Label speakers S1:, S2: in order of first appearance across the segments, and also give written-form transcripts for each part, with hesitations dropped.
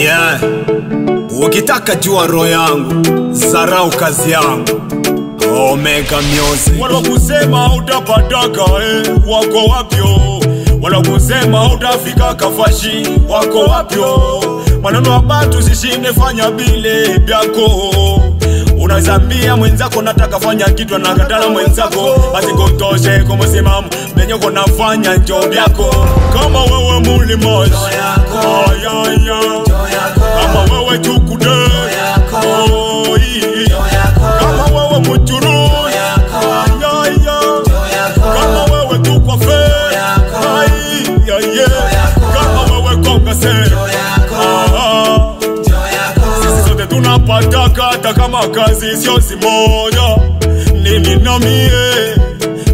S1: Yeah. Ukitaka jua roho yangu, zarau kazi yangu. Omega Music.
S2: Wala kusema utapataka wako wapyo. Wala kusema utafika kafashi wako wapyo. Maneno ya batu sishinde fanya bile byako. Unazambia mwenzako nataka fanya kitu anakatala mwenzako. Asikutoshe kwa msimamo benye kona fanya job yako. Kama wewe mulimosh kama wewe chukude kama wewe muturu kama wewe tukwafe kama wewe kongase sisi sote tunapataka hata kama kazi sio simoja. Nini na mie,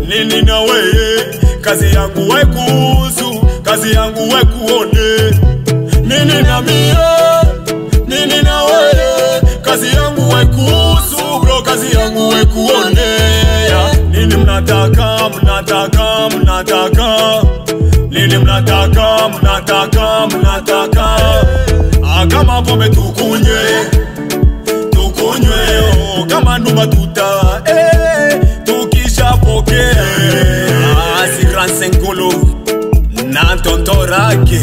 S2: nini na weye, kazi yangu we kuhusu, kazi yangu we kuone. Nini na mie, nini na weye, kazi yangu we kuhusu bro, kazi yangu we kuone. Nini mnataka, mnataka, mnataka, nini mnataka, mnataka, mnataka. Kama pombe tukunye, tukunye kama numa tuta tukisha pokea Siran Senkolo na Tontorake.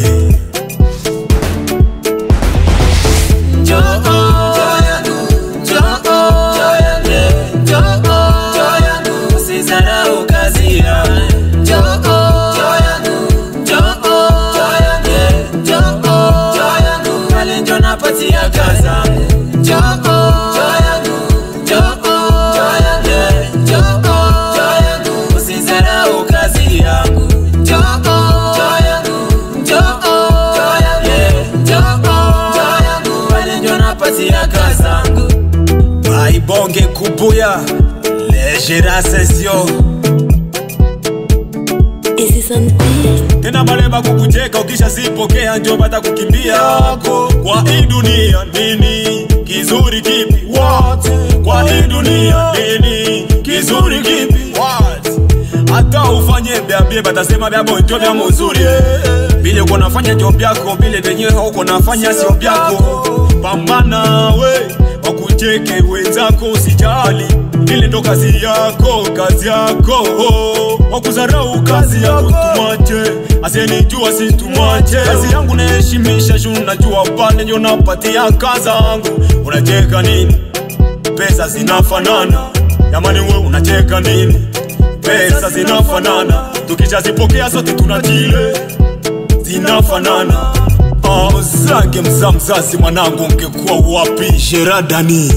S1: Bonge kubuya lejera sesio tena baleba kukucheka ukisha sipokea njo bata kukimbia kwa hii dunia. Nini kizuri kipi? What? Kwa hii dunia nini kizuri kipi? What? Hata ufanye biabie batasema biabo njo bia mzuri. Bile uko nafanya job yako, bile benyewe uko nafanya sio byako. Pambana we wakucheke wenzako usijali, ile ndo kazi yako, kazi yako. Wakuzarau kazi yako tumache, asiyenijua si tumache. Kazi yangu naheshimisha shuna najua pale nyo napatia kazi yangu. Unacheka nini? Pesa zinafanana. Jamani wewe unacheka nini? Pesa zinafanana. Tukisha zipokea zote tunatile zinafanana. Zange mzazi mwanangu ungekuwa wapi? Sheradani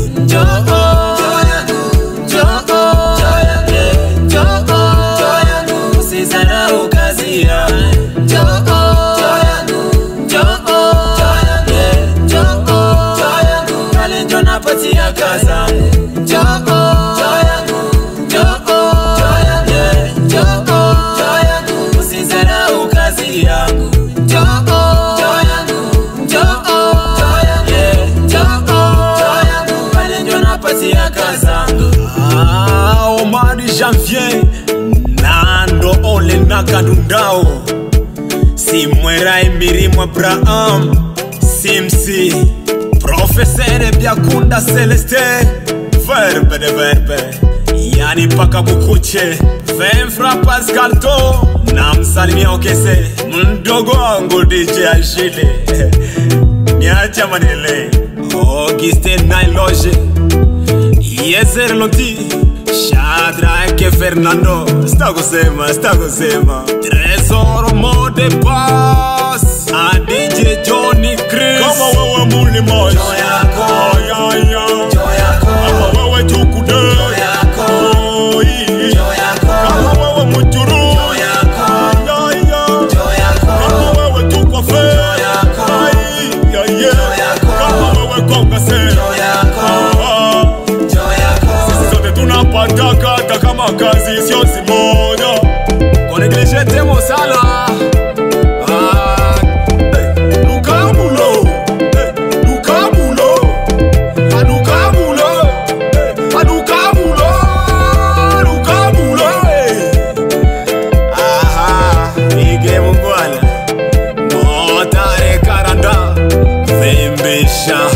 S3: usizarau kazi ya pale njo napatia kaza usizarau kazi yangu
S1: Omari Janvier Nando ole nakadundao Simwera Emirimo Abraham Simsi Professeur Biakunda Celeste Verbe de verbe Yani paka bukuche Vemfra Pascal To na msalimia okese mdogo wangu DJ Ashile Niacha manele Auguste Nailoge Yezer Loti Shadrake Fernando Stakosema Tresor Mode Pass A DJ Johnny Chris.
S2: Kama wewe mulimosh kama wewe chukude kama wewe muturu kama wewe tukwafe kama wewe kongase tunapataka hata kama kazi sio simoja.
S1: Koneglishe temo sala Lukabulo Lukabulo Lukabulo Lukabulo Lukabulo Ige mungwala Motare karanda Vembe
S2: maisha.